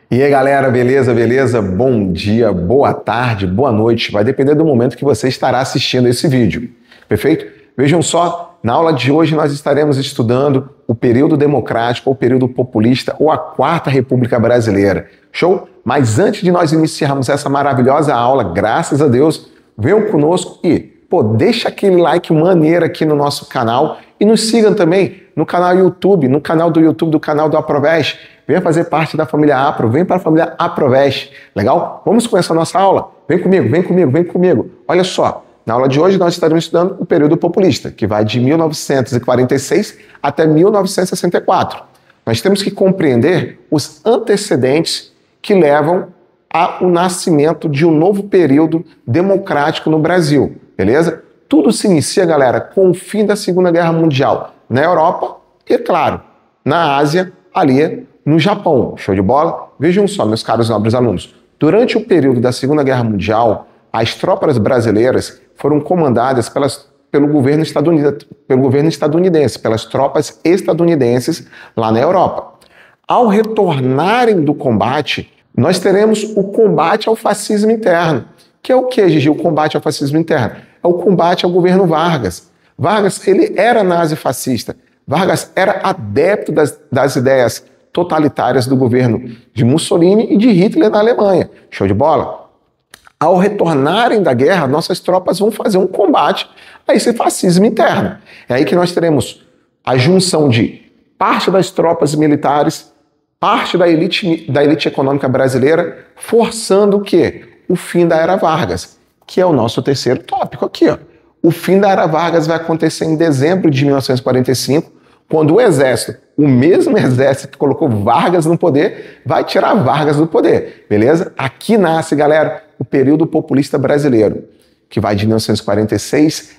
E aí, galera, beleza, beleza? Bom dia, boa tarde, boa noite. Vai depender do momento que você estará assistindo esse vídeo, perfeito? Vejam só, na aula de hoje nós estaremos estudando o período democrático, ou período populista, ou a Quarta República Brasileira. Show? Mas antes de nós iniciarmos essa maravilhosa aula, graças a Deus, venham conosco e, deixa aquele like maneiro aqui no nosso canal e nos sigam também no canal YouTube, no canal do YouTube do canal do Aprovest. Venha fazer parte da família Apro, vem para a família Aprovest. Legal? Vamos começar a nossa aula? Vem comigo, vem comigo, vem comigo. Olha só, na aula de hoje nós estaremos estudando o período populista, que vai de 1946 até 1964. Nós temos que compreender os antecedentes que levam ao nascimento de um novo período democrático no Brasil, beleza? Tudo se inicia, galera, com o fim da Segunda Guerra Mundial na Europa e, claro, na Ásia, ali no Japão. Show de bola? Vejam só, meus caros nobres alunos, durante o período da Segunda Guerra Mundial, as tropas brasileiras foram comandadas pelo governo estadunidense, pelas tropas estadunidenses lá na Europa. Ao retornarem do combate, nós teremos o combate ao fascismo interno. Que é o que, Gigi, o combate ao fascismo interno? É o combate ao governo Vargas. Vargas, ele era nazifascista. Vargas era adepto das ideias totalitárias do governo de Mussolini e de Hitler na Alemanha. Show de bola? Ao retornarem da guerra, nossas tropas vão fazer um combate a esse fascismo interno. É aí que nós teremos a junção de parte das tropas militares, parte da elite econômica brasileira, forçando o quê? O fim da Era Vargas, que é o nosso terceiro tópico aqui, ó. O fim da Era Vargas vai acontecer em dezembro de 1945, quando o exército, o mesmo exército que colocou Vargas no poder, vai tirar Vargas do poder, beleza? Aqui nasce, galera, o período populista brasileiro, que vai de 1946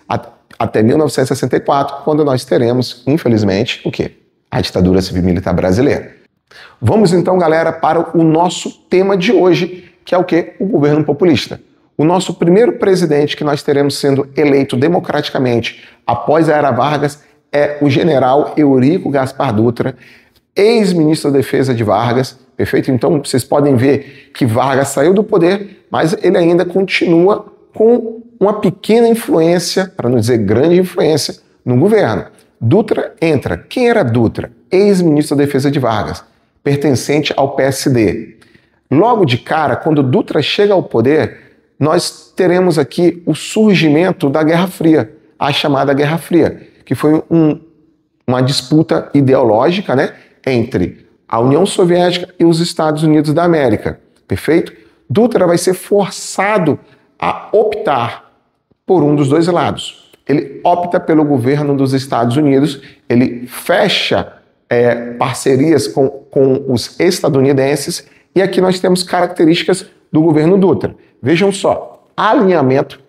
até 1964, quando nós teremos, infelizmente, o quê? A ditadura civil-militar brasileira. Vamos então, galera, para o nosso tema de hoje, que é o quê? O governo populista. O nosso primeiro presidente que nós teremos sendo eleito democraticamente após a Era Vargas é o general Eurico Gaspar Dutra, ex-ministro da Defesa de Vargas, perfeito? Então, vocês podem ver que Vargas saiu do poder, mas ele ainda continua com uma pequena influência, para não dizer grande influência, no governo. Dutra entra. Quem era Dutra? Ex-ministro da Defesa de Vargas, pertencente ao PSD. Logo de cara, quando Dutra chega ao poder, nós teremos aqui o surgimento da Guerra Fria, a chamada Guerra Fria, que foi uma disputa ideológica, né, entre a União Soviética e os Estados Unidos da América, perfeito? Dutra vai ser forçado a optar por um dos dois lados. Ele opta pelo governo dos Estados Unidos, ele fecha parcerias com os estadunidenses, e aqui nós temos características do governo Dutra. Vejam só, alinhamento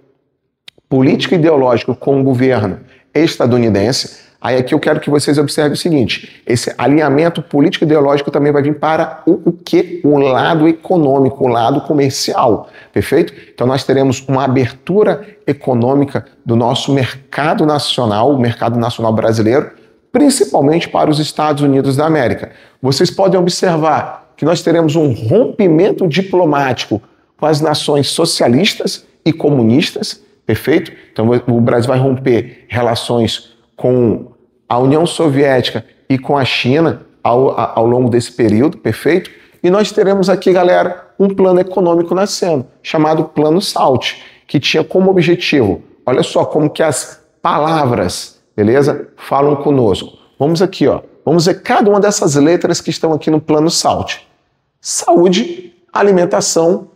político e ideológico com o governo estadunidense. Aí aqui eu quero que vocês observem o seguinte, esse alinhamento político e ideológico também vai vir para o quê? O lado econômico, o lado comercial, perfeito? Então nós teremos uma abertura econômica do nosso mercado nacional, o mercado nacional brasileiro, principalmente para os Estados Unidos da América. Vocês podem observar que nós teremos um rompimento diplomático com as nações socialistas e comunistas, perfeito? Então o Brasil vai romper relações com a União Soviética e com a China ao longo desse período, perfeito? E nós teremos aqui, galera, um plano econômico nascendo, chamado Plano SALT, que tinha como objetivo, olha só como que as palavras, beleza? Falam conosco. Vamos aqui, ó. Vamos ver cada uma dessas letras que estão aqui no Plano SALT. Saúde, alimentação,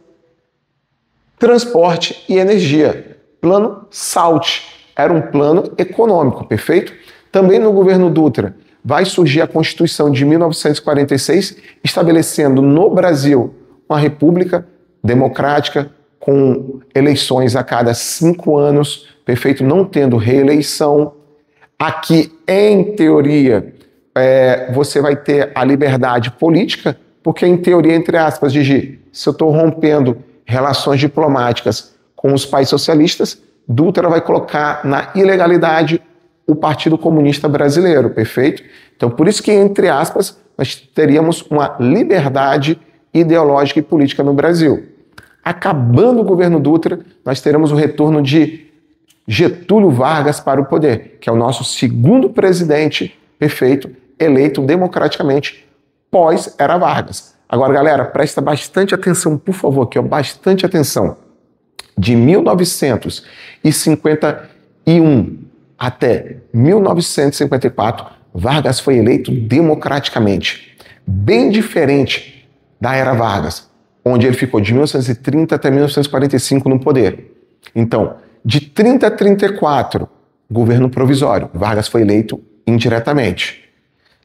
transporte e energia. Plano SALT era um plano econômico, perfeito? Também no governo Dutra vai surgir a Constituição de 1946, estabelecendo no Brasil uma república democrática com eleições a cada 5 anos, perfeito? Não tendo reeleição. Aqui, em teoria, você vai ter a liberdade política, porque em teoria, entre aspas, Gigi, se eu estou rompendo relações diplomáticas com os países socialistas, Dutra vai colocar na ilegalidade o Partido Comunista Brasileiro, perfeito? Então, por isso que, entre aspas, nós teríamos uma liberdade ideológica e política no Brasil. Acabando o governo Dutra, nós teremos o retorno de Getúlio Vargas para o poder, que é o nosso segundo presidente perfeito, eleito democraticamente pós-era Vargas. Agora, galera, presta bastante atenção, por favor, aqui, ó, bastante atenção. De 1951 até 1954, Vargas foi eleito democraticamente, bem diferente da era Vargas, onde ele ficou de 1930 até 1945 no poder. Então, de 30 a 34, governo provisório, Vargas foi eleito indiretamente.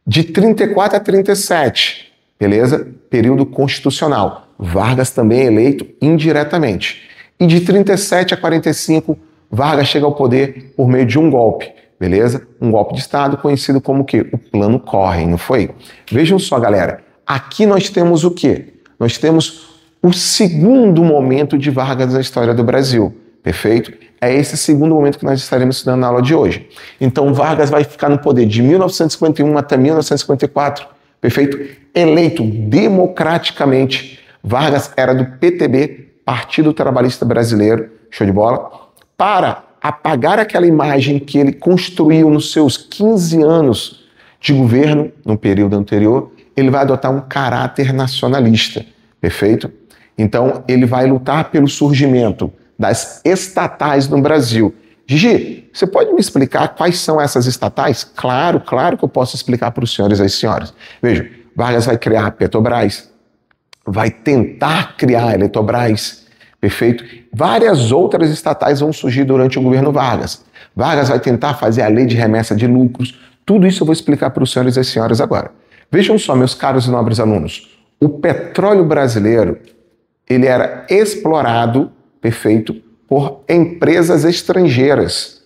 De 34 a 37, beleza? Período constitucional, Vargas também é eleito indiretamente. E de 37 a 45, Vargas chega ao poder por meio de um golpe, beleza? Um golpe de Estado conhecido como o quê? O Plano Collor, não foi? Vejam só, galera, aqui nós temos o quê? Nós temos o segundo momento de Vargas na história do Brasil, perfeito? É esse segundo momento que nós estaremos estudando na aula de hoje. Então, Vargas vai ficar no poder de 1951 até 1954, perfeito? Eleito democraticamente. Vargas era do PTB, Partido Trabalhista Brasileiro, show de bola, para apagar aquela imagem que ele construiu nos seus 15 anos de governo, no período anterior, ele vai adotar um caráter nacionalista, perfeito? Então, ele vai lutar pelo surgimento das estatais no Brasil. Gigi, você pode me explicar quais são essas estatais? Claro que eu posso explicar para os senhores e as senhoras. Vejam, Vargas vai criar a Petrobras, vai tentar criar a Eletrobras, perfeito? Várias outras estatais vão surgir durante o governo Vargas. Vargas vai tentar fazer a lei de remessa de lucros. Tudo isso eu vou explicar para os senhores e as senhoras agora. Vejam só, meus caros e nobres alunos, o petróleo brasileiro, ele era explorado, perfeito, por empresas estrangeiras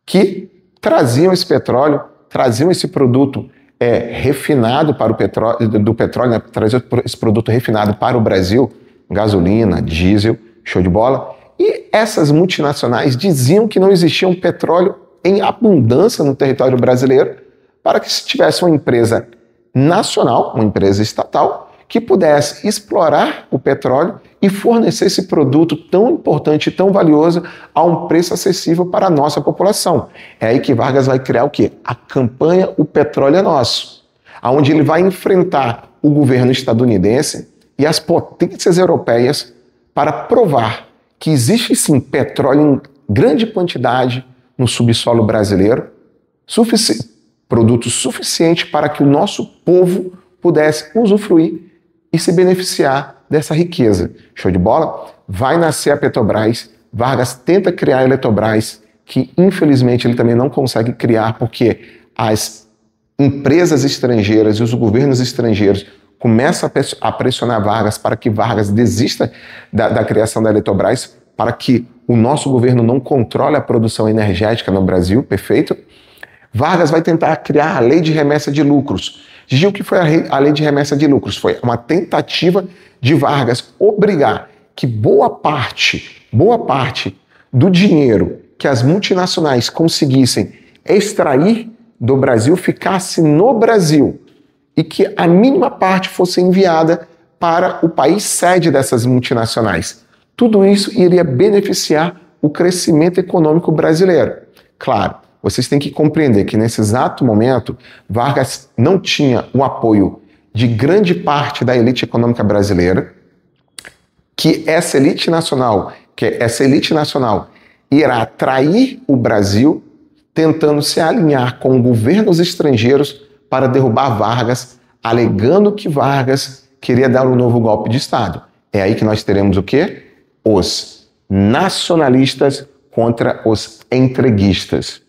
que traziam esse petróleo, traziam esse produto refinado para o petróleo, do petróleo, né, traziam esse produto refinado para o Brasil, gasolina, diesel, show de bola. E essas multinacionais diziam que não existia um petróleo em abundância no território brasileiro para que se tivesse uma empresa nacional, uma empresa estatal, que pudesse explorar o petróleo e fornecer esse produto tão importante e tão valioso a um preço acessível para a nossa população. É aí que Vargas vai criar o quê? A campanha O Petróleo é Nosso, onde ele vai enfrentar o governo estadunidense e as potências europeias para provar que existe sim petróleo em grande quantidade no subsolo brasileiro, produto suficiente para que o nosso povo pudesse usufruir e se beneficiar dessa riqueza. Show de bola? Vai nascer a Petrobras, Vargas tenta criar a Eletrobras, que infelizmente ele também não consegue criar porque as empresas estrangeiras e os governos estrangeiros começam a pressionar Vargas para que Vargas desista da criação da Eletrobras, para que o nosso governo não controle a produção energética no Brasil, perfeito? Vargas vai tentar criar a lei de remessa de lucros. Gigi, o que foi a lei de remessa de lucros? Foi uma tentativa de Vargas obrigar que boa parte do dinheiro que as multinacionais conseguissem extrair do Brasil ficasse no Brasil e que a mínima parte fosse enviada para o país sede dessas multinacionais. Tudo isso iria beneficiar o crescimento econômico brasileiro. Claro, vocês têm que compreender que nesse exato momento, Vargas não tinha o apoio de grande parte da elite econômica brasileira, que essa elite nacional irá atrair o Brasil, tentando se alinhar com governos estrangeiros para derrubar Vargas, alegando que Vargas queria dar um novo golpe de Estado. É aí que nós teremos o quê? Os nacionalistas contra os entreguistas.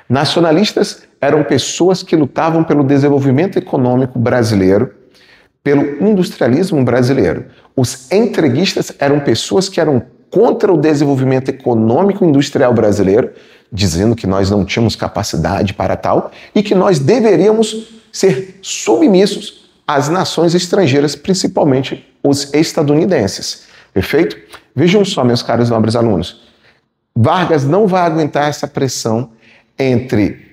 Nacionalistas eram pessoas que lutavam pelo desenvolvimento econômico brasileiro, pelo industrialismo brasileiro. Os entreguistas eram pessoas que eram contra o desenvolvimento econômico e industrial brasileiro, dizendo que nós não tínhamos capacidade para tal e que nós deveríamos ser submissos às nações estrangeiras, principalmente os estadunidenses. Perfeito? Vejam só, meus caros nobres alunos, Vargas não vai aguentar essa pressão entre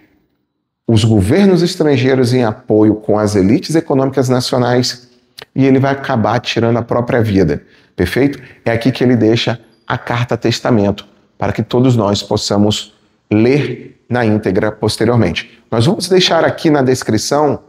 os governos estrangeiros em apoio com as elites econômicas nacionais e ele vai acabar tirando a própria vida, perfeito? É aqui que ele deixa a carta testamento, para que todos nós possamos ler na íntegra posteriormente. Nós vamos deixar aqui na descrição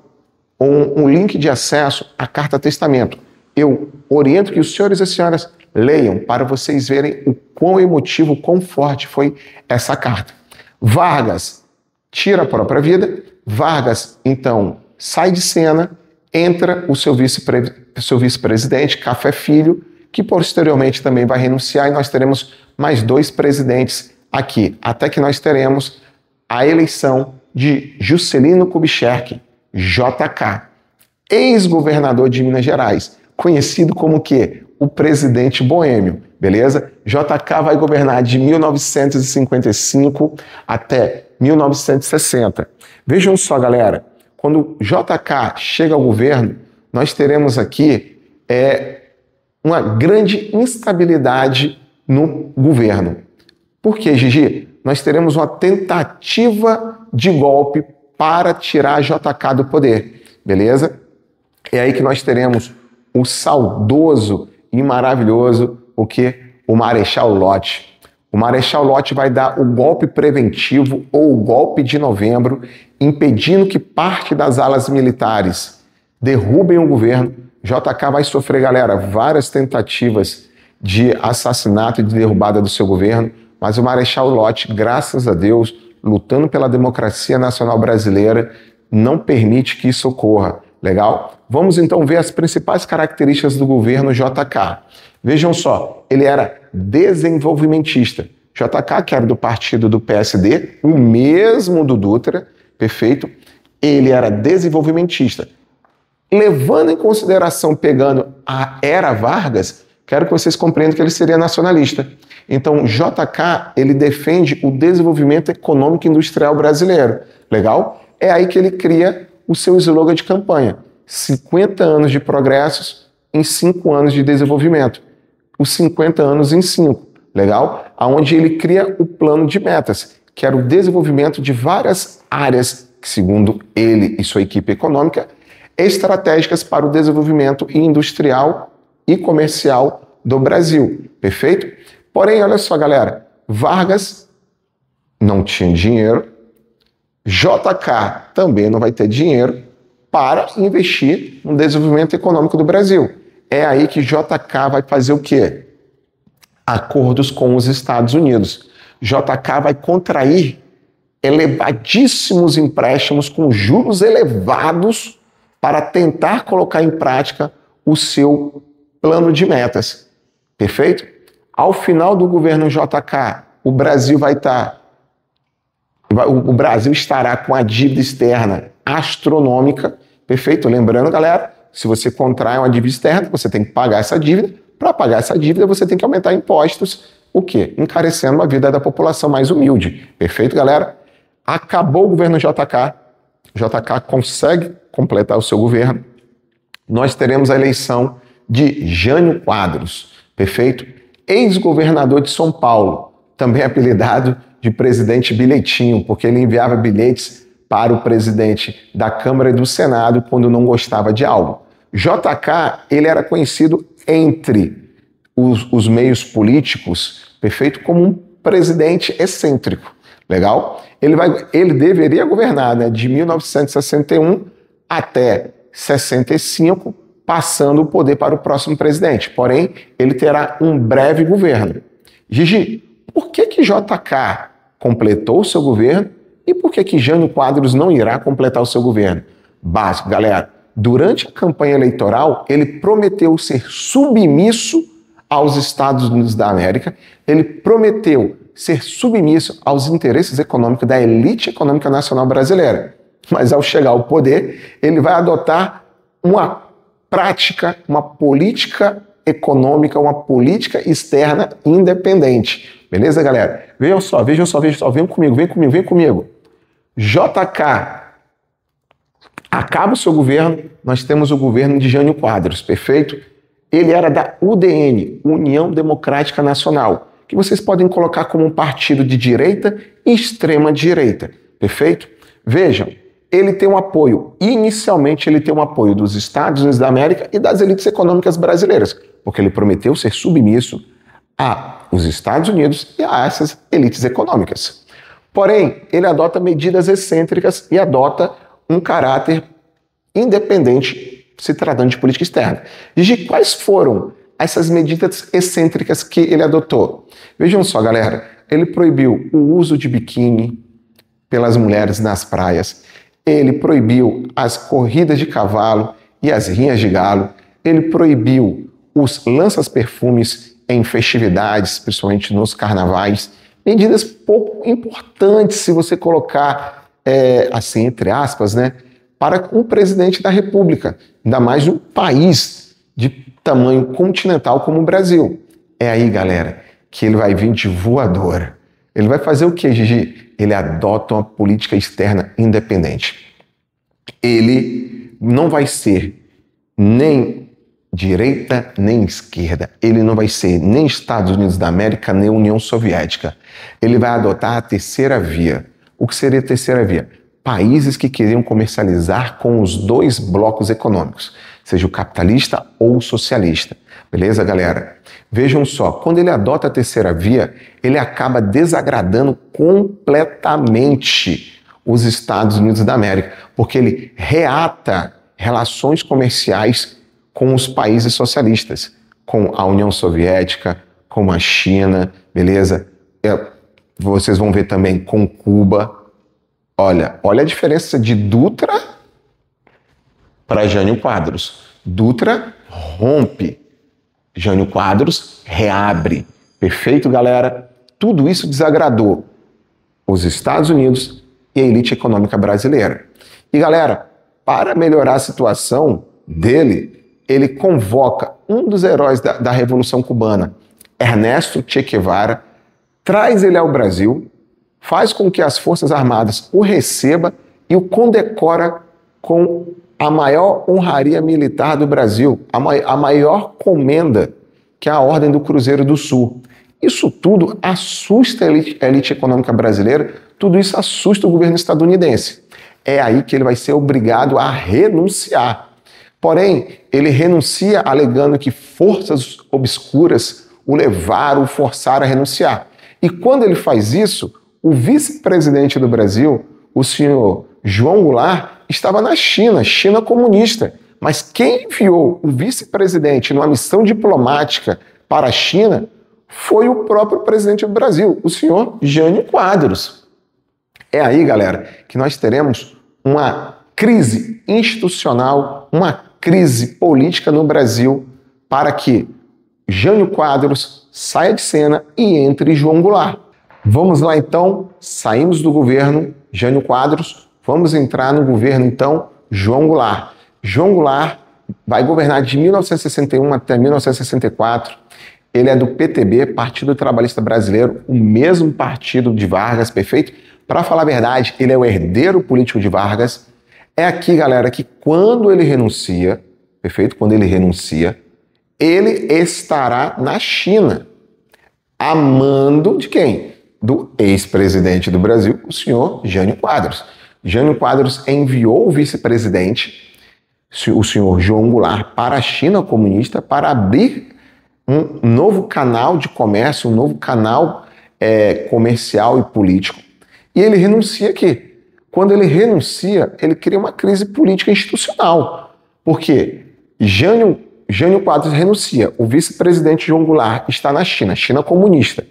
um link de acesso à carta testamento. Eu oriento que os senhores e senhoras leiam para vocês verem o quão emotivo, quão forte foi essa carta. Vargas tira a própria vida, Vargas, então, sai de cena, entra o seu vice-presidente, Café Filho, que posteriormente também vai renunciar, e nós teremos mais 2 presidentes aqui, até que nós teremos a eleição de Juscelino Kubitschek, JK, ex-governador de Minas Gerais, conhecido como o quê? O presidente boêmio, beleza? JK vai governar de 1955 até 1960. Vejam só, galera, quando JK chega ao governo, nós teremos aqui uma grande instabilidade no governo. Por quê, Gigi? Nós teremos uma tentativa de golpe para tirar JK do poder, beleza? É aí que nós teremos o saudoso e maravilhoso, o Marechal Lott. O Marechal Lott vai dar o golpe preventivo ou o golpe de novembro, impedindo que parte das alas militares derrubem o governo. JK vai sofrer, galera, várias tentativas de assassinato e de derrubada do seu governo, mas o Marechal Lott, graças a Deus, lutando pela democracia nacional brasileira, não permite que isso ocorra. Legal? Vamos então ver as principais características do governo JK. Vejam só, ele era desenvolvimentista. JK, que era do partido do PSD, o mesmo do Dutra, perfeito? Ele era desenvolvimentista. Levando em consideração, pegando a era Vargas, quero que vocês compreendam que ele seria nacionalista. Então, JK, ele defende o desenvolvimento econômico e industrial brasileiro. Legal? É aí que ele cria o seu slogan de campanha. 50 anos de progressos em 5 anos de desenvolvimento. Os 50 anos em 5. Legal? Onde ele cria o plano de metas, que era o desenvolvimento de várias áreas, que, segundo ele e sua equipe econômica, estratégicas para o desenvolvimento industrial e comercial do Brasil. Perfeito? Porém, olha só, galera, Vargas não tinha dinheiro, JK também não vai ter dinheiro para investir no desenvolvimento econômico do Brasil. É aí que JK vai fazer o quê? Acordos com os Estados Unidos. JK vai contrair elevadíssimos empréstimos com juros elevados para tentar colocar em prática o seu plano de metas. Perfeito? Ao final do governo JK, o Brasil estará com a dívida externa astronômica, perfeito? Lembrando, galera, se você contrai uma dívida externa, você tem que pagar essa dívida. Para pagar essa dívida, você tem que aumentar impostos, o quê? Encarecendo a vida da população mais humilde. Perfeito, galera? Acabou o governo JK, JK consegue completar o seu governo. Nós teremos a eleição de Jânio Quadros, perfeito? Ex-governador de São Paulo, também apelidado de presidente bilhetinho, porque ele enviava bilhetes para o presidente da Câmara e do Senado quando não gostava de algo. JK, ele era conhecido entre os meios políticos, perfeito, como um presidente excêntrico, legal? Ele deveria governar, né, de 1961 até 65, passando o poder para o próximo presidente. Porém, ele terá um breve governo. Gigi, por que JK completou o seu governo e por que Jânio Quadros não irá completar o seu governo? Básico, galera. Durante a campanha eleitoral, ele prometeu ser submisso aos Estados Unidos da América, ele prometeu ser submisso aos interesses econômicos da elite econômica nacional brasileira. Mas ao chegar ao poder, ele vai adotar uma prática, uma política econômica, uma política externa independente. Beleza, galera? Vejam só, vem comigo. JK acaba o seu governo, nós temos o governo de Jânio Quadros, perfeito? Ele era da UDN, União Democrática Nacional, que vocês podem colocar como um partido de direita e extrema direita, perfeito? Vejam, ele tem um apoio, inicialmente ele tem um apoio dos Estados Unidos da América e das elites econômicas brasileiras, porque ele prometeu ser submisso aos Estados Unidos e a essas elites econômicas. Porém, ele adota medidas excêntricas e adota um caráter independente se tratando de política externa. Gigi, quais foram essas medidas excêntricas que ele adotou? Vejam só, galera, ele proibiu o uso de biquíni pelas mulheres nas praias, ele proibiu as corridas de cavalo e as rinhas de galo, ele proibiu os lanças-perfumes em festividades, principalmente nos carnavais, medidas pouco importantes, se você colocar assim, entre aspas, né, para um presidente da República, ainda mais um país de tamanho continental como o Brasil. É aí, galera, que ele vai vir de voadora. Ele vai fazer o que, Gigi? Ele adota uma política externa independente. Ele não vai ser nem direita nem esquerda. Ele não vai ser nem Estados Unidos da América nem União Soviética. Ele vai adotar a terceira via. O que seria a terceira via? Países que queriam comercializar com os dois blocos econômicos, seja o capitalista ou o socialista. Beleza, galera? Vejam só, quando ele adota a terceira via, ele acaba desagradando completamente os Estados Unidos da América, porque ele reata relações comerciais com os países socialistas, com a União Soviética, com a China, beleza? Vocês vão ver também com Cuba. Olha a diferença de Dutra para Jânio Quadros. Dutra rompe, Jânio Quadros reabre. Perfeito, galera? Tudo isso desagradou os Estados Unidos e a elite econômica brasileira. E, galera, para melhorar a situação dele, ele convoca um dos heróis da Revolução Cubana, Ernesto Che Guevara, traz ele ao Brasil, faz com que as Forças Armadas o receba e o condecora com a maior honraria militar do Brasil, a maior comenda, que é a Ordem do Cruzeiro do Sul. Isso tudo assusta a elite econômica brasileira, tudo isso assusta o governo estadunidense. É aí que ele vai ser obrigado a renunciar. Porém, ele renuncia alegando que forças obscuras o levaram, o forçaram a renunciar. E quando ele faz isso, o vice-presidente do Brasil, o senhor João Goulart, estava na China, China comunista. Mas quem enviou o vice-presidente numa missão diplomática para a China foi o próprio presidente do Brasil, o senhor Jânio Quadros. É aí, galera, que nós teremos uma crise institucional, uma crise política no Brasil para que Jânio Quadros saia de cena e entre João Goulart. Vamos lá então, saímos do governo Jânio Quadros, vamos entrar no governo então João Goulart. João Goulart vai governar de 1961 até 1964. Ele é do PTB, Partido Trabalhista Brasileiro, o mesmo partido de Vargas, perfeito? Para falar a verdade, ele é o herdeiro político de Vargas. É aqui, galera, que quando ele renuncia, perfeito? Quando ele renuncia, ele estará na China, a mando de quem? Do ex-presidente do Brasil, o senhor Jânio Quadros. Jânio Quadros enviou o vice-presidente, o senhor João Goulart, para a China comunista para abrir um novo canal de comércio, um novo canal comercial e político. E ele renuncia aqui. Quando ele renuncia, ele cria uma crise política institucional. Porque Jânio Quadros renuncia, o vice-presidente João Goulart está na China, China comunista.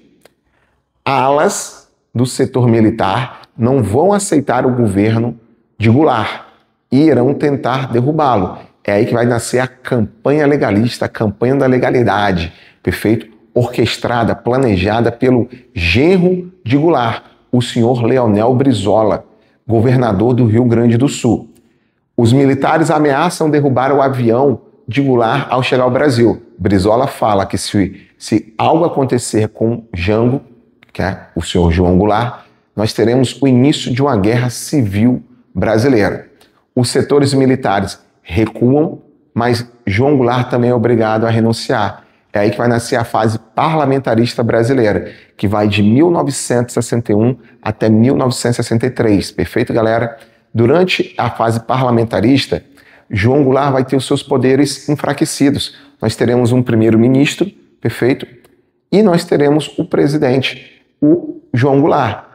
Alas do setor militar não vão aceitar o governo de Goulart e irão tentar derrubá-lo. É aí que vai nascer a campanha legalista, a campanha da legalidade, perfeito? Orquestrada, planejada pelo genro de Goulart, o senhor Leonel Brizola, governador do Rio Grande do Sul. Os militares ameaçam derrubar o avião de Goulart ao chegar ao Brasil. Brizola fala que se algo acontecer com Jango, que é o senhor João Goulart, nós teremos o início de uma guerra civil brasileira. Os setores militares recuam, mas João Goulart também é obrigado a renunciar. É aí que vai nascer a fase parlamentarista brasileira, que vai de 1961 até 1963. Perfeito, galera? Durante a fase parlamentarista, João Goulart vai ter os seus poderes enfraquecidos. Nós teremos um primeiro-ministro, perfeito, e nós teremos o presidente, o João Goulart.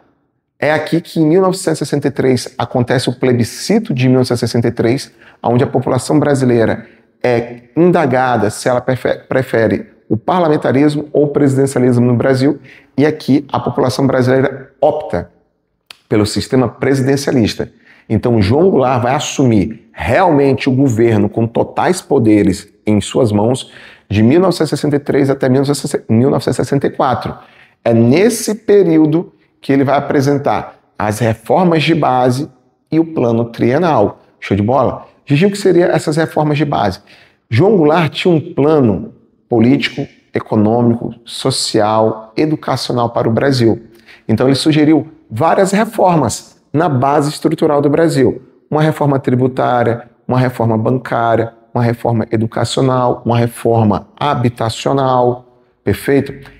É aqui que em 1963 acontece o plebiscito de 1963, onde a população brasileira é indagada se ela prefere o parlamentarismo ou o presidencialismo no Brasil, e aqui a população brasileira opta pelo sistema presidencialista. Então João Goulart vai assumir realmente o governo com totais poderes em suas mãos de 1963 até 1964. É nesse período que ele vai apresentar as reformas de base e o plano trienal. Show de bola? Gigi, o que seriam essas reformas de base? João Goulart tinha um plano político, econômico, social, educacional para o Brasil. Então ele sugeriu várias reformas na base estrutural do Brasil. Uma reforma tributária, uma reforma bancária, uma reforma educacional, uma reforma habitacional, perfeito?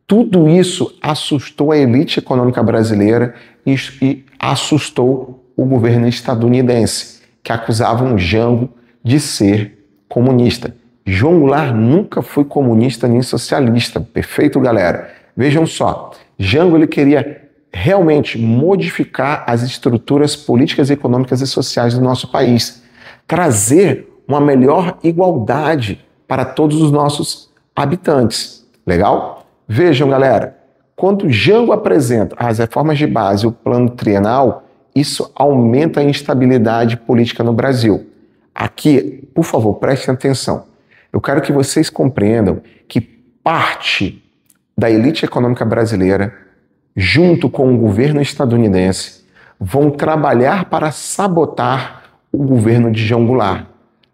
Tudo isso assustou a elite econômica brasileira e assustou o governo estadunidense, que acusavam Jango de ser comunista. João Goulart nunca foi comunista nem socialista, perfeito, galera? Vejam só, Jango ele queria realmente modificar as estruturas políticas, econômicas e sociais do nosso país, trazer uma melhor igualdade para todos os nossos habitantes. Legal? Vejam, galera, quando Jango apresenta as reformas de base e o plano trienal, isso aumenta a instabilidade política no Brasil. Aqui, por favor, prestem atenção. Eu quero que vocês compreendam que parte da elite econômica brasileira, junto com o governo estadunidense, vão trabalhar para sabotar o governo de João Goulart,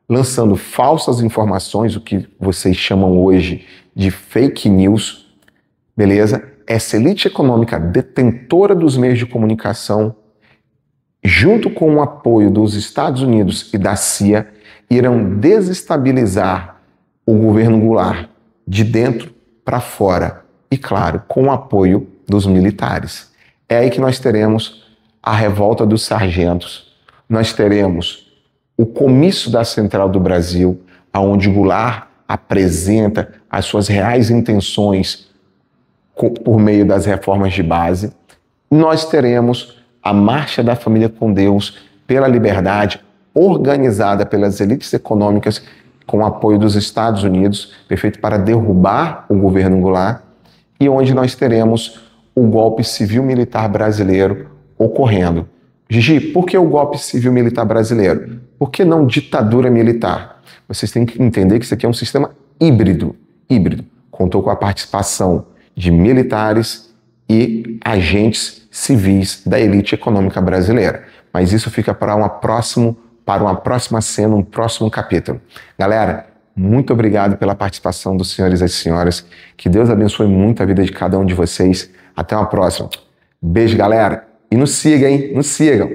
lançando falsas informações, o que vocês chamam hoje de fake news, beleza? Essa elite econômica detentora dos meios de comunicação, junto com o apoio dos Estados Unidos e da CIA, irão desestabilizar o governo Goulart de dentro para fora e, claro, com o apoio dos militares. É aí que nós teremos a revolta dos sargentos, nós teremos o comício da Central do Brasil, onde Goulart apresenta as suas reais intenções por meio das reformas de base. Nós teremos a Marcha da Família com Deus pela Liberdade, organizada pelas elites econômicas com o apoio dos Estados Unidos, perfeito, para derrubar o governo Goulart, e onde nós teremos o golpe civil-militar brasileiro ocorrendo. Gigi, por que o golpe civil-militar brasileiro? Por que não ditadura militar? Vocês têm que entender que isso aqui é um sistema híbrido. Contou com a participação de militares e agentes civis da elite econômica brasileira. Mas isso fica para uma próxima cena, um próximo capítulo. Galera, muito obrigado pela participação dos senhores e das senhoras. Que Deus abençoe muito a vida de cada um de vocês. Até uma próxima. Beijo, galera. E nos sigam, hein? Nos sigam.